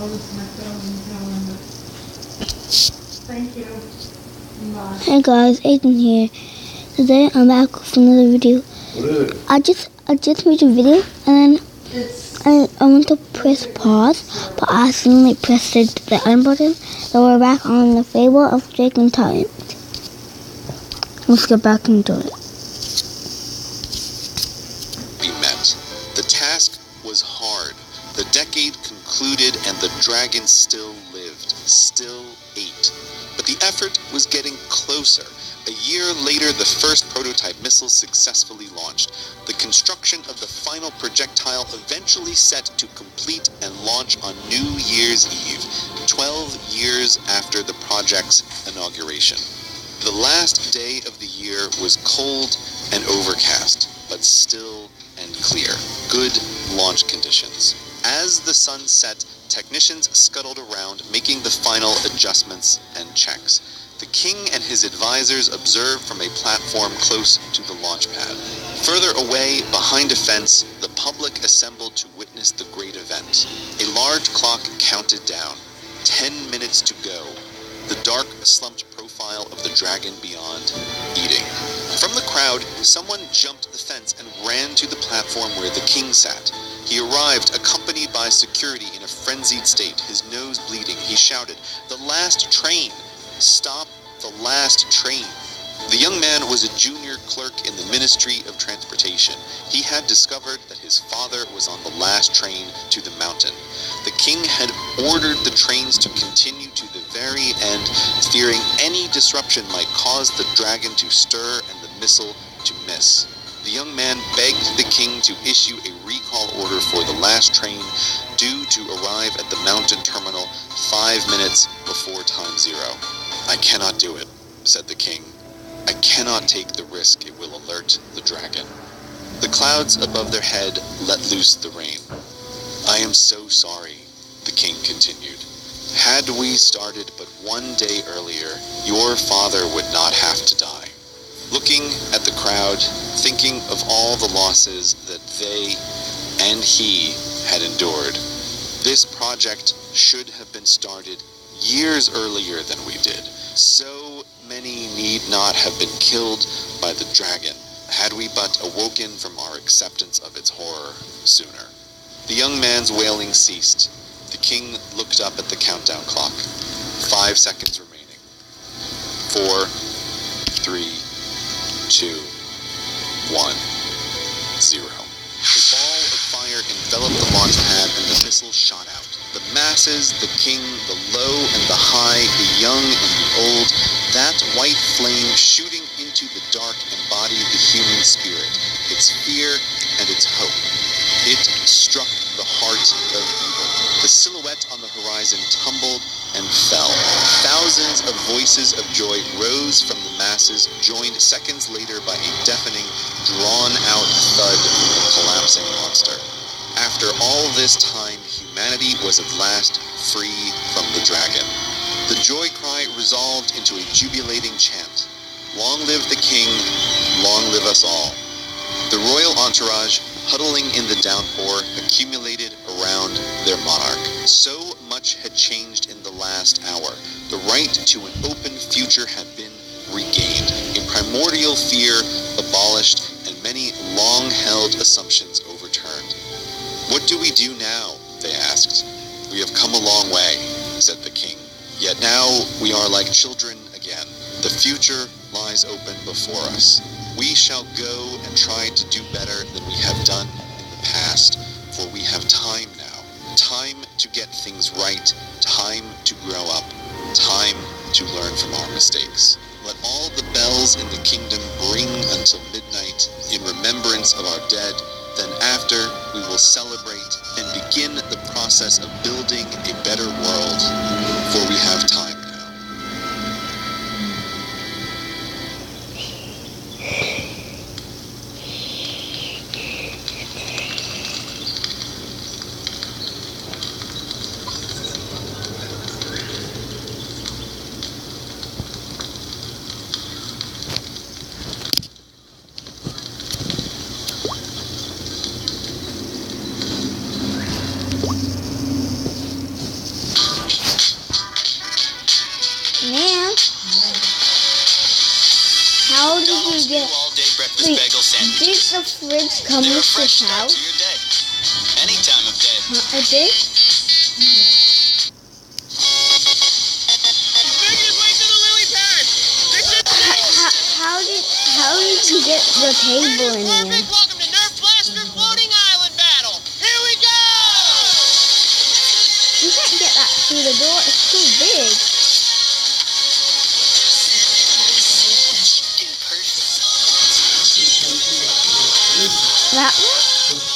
Oh, this is my phone calendar. Thank you. Bye. Hey guys, Aiden here. Today I'm back with another video. What is it? I just made a video and then It's I went to press pause, but I accidentally pressed the end button. So we're back on the Fable of Jake and Tyrant. Let's get back into it. Be met. The task was hard. The decade concluded and the dragon still lived, still ate. But the effort was getting closer. A year later, the first prototype missile successfully launched. The construction of the final projectile eventually set to complete and launch on New Year's Eve, 12 years after the project's inauguration. The last day of the year was cold and overcast, but still and clear. Good launch conditions. As the sun set, technicians scuttled around, making the final adjustments and checks. The king and his advisors observed from a platform close to the launch pad. Further away, behind a fence, the public assembled to witness the great event. A large clock counted down. 10 minutes to go. The dark, slumped profile of the dragon beyond, eating. From the crowd, someone jumped the fence and ran to the platform where the king sat. He arrived, accompanied by security in a frenzied state, his nose bleeding. He shouted, "The last train! Stop the last train!" The young man was a junior clerk in the Ministry of Transportation. He had discovered that his father was on the last train to the mountain. The king had ordered the trains to continue to the very end, fearing any disruption might cause the dragon to stir and the missile to miss. The young man begged the king to issue a recall order for the last train, due to arrive at the mountain terminal 5 minutes before time zero. "I cannot do it," said the king. "I cannot take the risk it will alert the dragon." The clouds above their head let loose the rain. "I am so sorry," the king continued. "Had we started but 1 day earlier, your father would not have to die." Looking at the crowd, thinking of all the losses that they and he had endured, this project should have been started years earlier than we did. So many need not have been killed by the dragon, had we but awoken from our acceptance of its horror sooner. The young man's wailing ceased. The king looked up at the countdown clock. 5 seconds remaining. 4, 3, 2, 1, 0. A ball of fire enveloped the launch pad and the missile shot out. The masses, the king, the low and the high, the young and the old, that white flame shooting into the dark embodied the human spirit, its fear and its hope. It struck the heart of evil. The silhouette on the horizon tumbled and fell. Thousands of voices of joy rose from the masses, joined seconds later by a deafening, drawn-out thud from the collapsing monster. After all this time, humanity was at last free from the dragon. The joy cry resolved into a jubilating chant. "Long live the king, long live us all." The royal entourage, huddling in the downpour, accumulated around their monarch. So much had changed in the last hour. The right to an open future had been regained, a primordial fear abolished, and many long-held assumptions overturned. "What do we do now?" they asked. "We have come a long way," said the king. "Yet now we are like children again. The future lies open before us. We shall go and try to do better than we have done in the past, for we have time now. Time to get things right, time to grow up, time to learn from our mistakes. Let all the bells in the kingdom ring until midnight in remembrance of our dead. Then after, we will celebrate and begin the process of building a better world, for we have time now." breakfast Wait, bagel sandwiches. did the fridge come They're a with fresh this start house? to your day. Any time of day. It did? How did you get the table in here? Welcome to Nerf Blaster Floating Island Battle. Here we go! You can't get that through the door. It's too big. That one?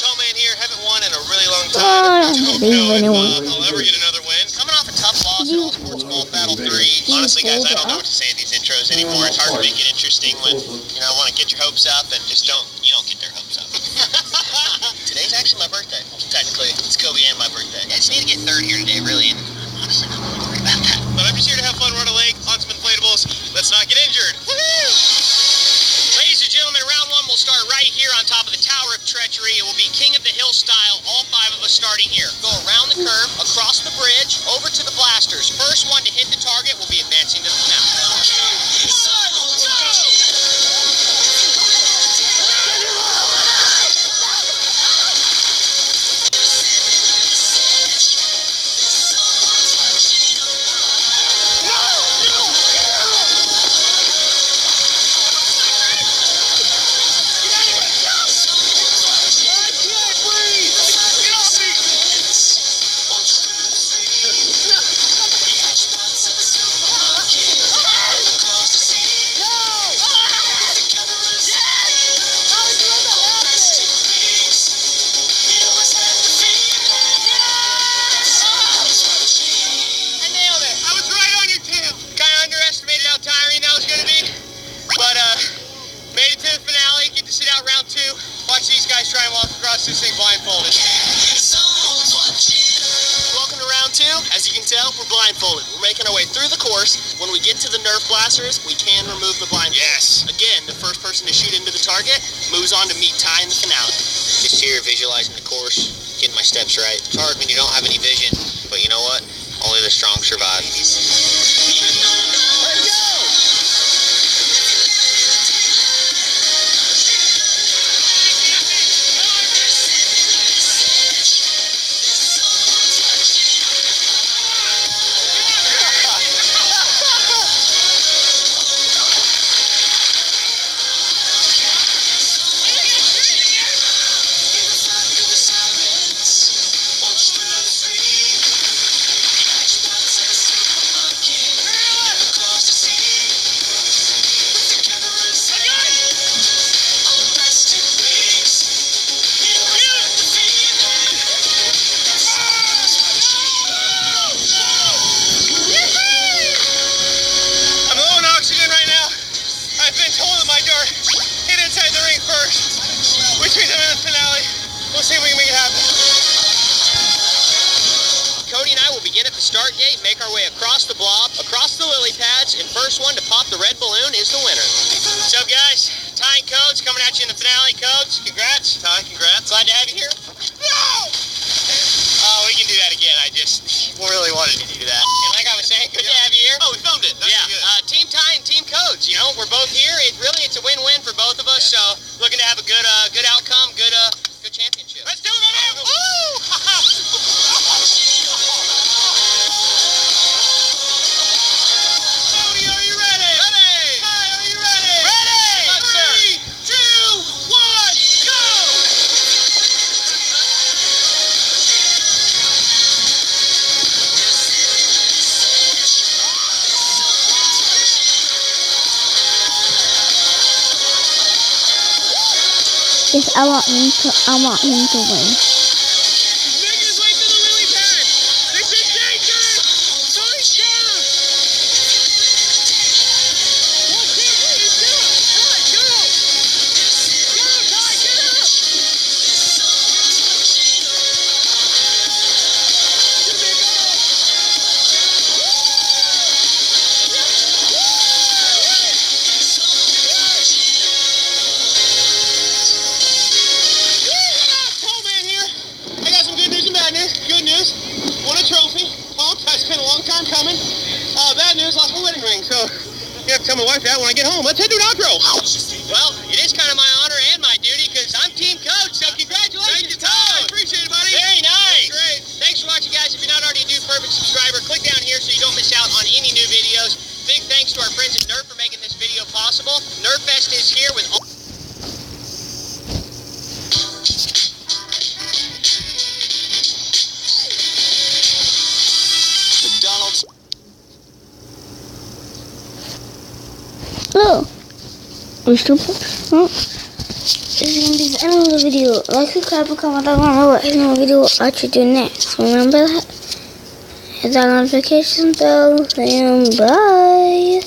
Tall man here, haven't won in a really long time. Oh, I don't believe anyone. I'll ever get another win. Coming off a tough loss in All Sports Golf Battle 3. Honestly, guys, I don't know what to say in these intros anymore. It's hard to make it interesting when, want to get your hopes up and just you don't get their hopes up. Today's actually my birthday. Technically, it's Kobe and my birthday. I just need to get third here today, really. And honestly, I'm not worried about that. But I'm just here to have fun, run a lake, on some inflatables. Let's not get injured. Woohoo! Ladies and gentlemen, round one will start right here on top of the Tower of Treachery. It will be King of the Hill style, all 5 of us starting here. Go around the curve, across the bridge, over to the blasters. First one to hit the target will be advancing to the finale. Try and walk across this thing blindfolded. Welcome to round 2. As you can tell, we're blindfolded. We're making our way through the course. When we get to the Nerf blasters, we can remove the blindfold. Yes. Again, the first person to shoot into the target moves on to meet Ty in the finale. Just here visualizing the course, getting my steps right. It's hard when you don't have any vision, but you know what? Only the strong survive. Start gate, make our way across the blob, across the lily pads, and first one to pop the red balloon is the winner. What's up, guys? Ty and Codes coming at you in the finale. Codes, congrats. Ty, congrats. Glad to have you here. No! Oh, we can do that again. I just really wanted to do that. And like I was saying, good to have you here. Oh, we filmed it. That's good. Team Ty and Team Codes. We're both here. It's a win-win for both of us. So looking to have a good outcome, good championship. Let's do it, man! Woo! Yes, I want him to win. You have to tell my wife that when I get home. Let's head to an outro. Well, it is kind of my honor and my duty because I'm team coach, so congratulations, Tom. I appreciate it, buddy. Very nice. Great. Thanks for watching, guys. If you're not already a Dude Perfect subscriber, click down here so you don't miss out on any new videos. Big thanks to our friends at Nerf for making this video possible. Nerfest is here with all... McDonald's. Hello. We still this is gonna be the end of the video. Like, subscribe, and comment down below what any video I should do next. Remember that? Hit that notification bell. And bye.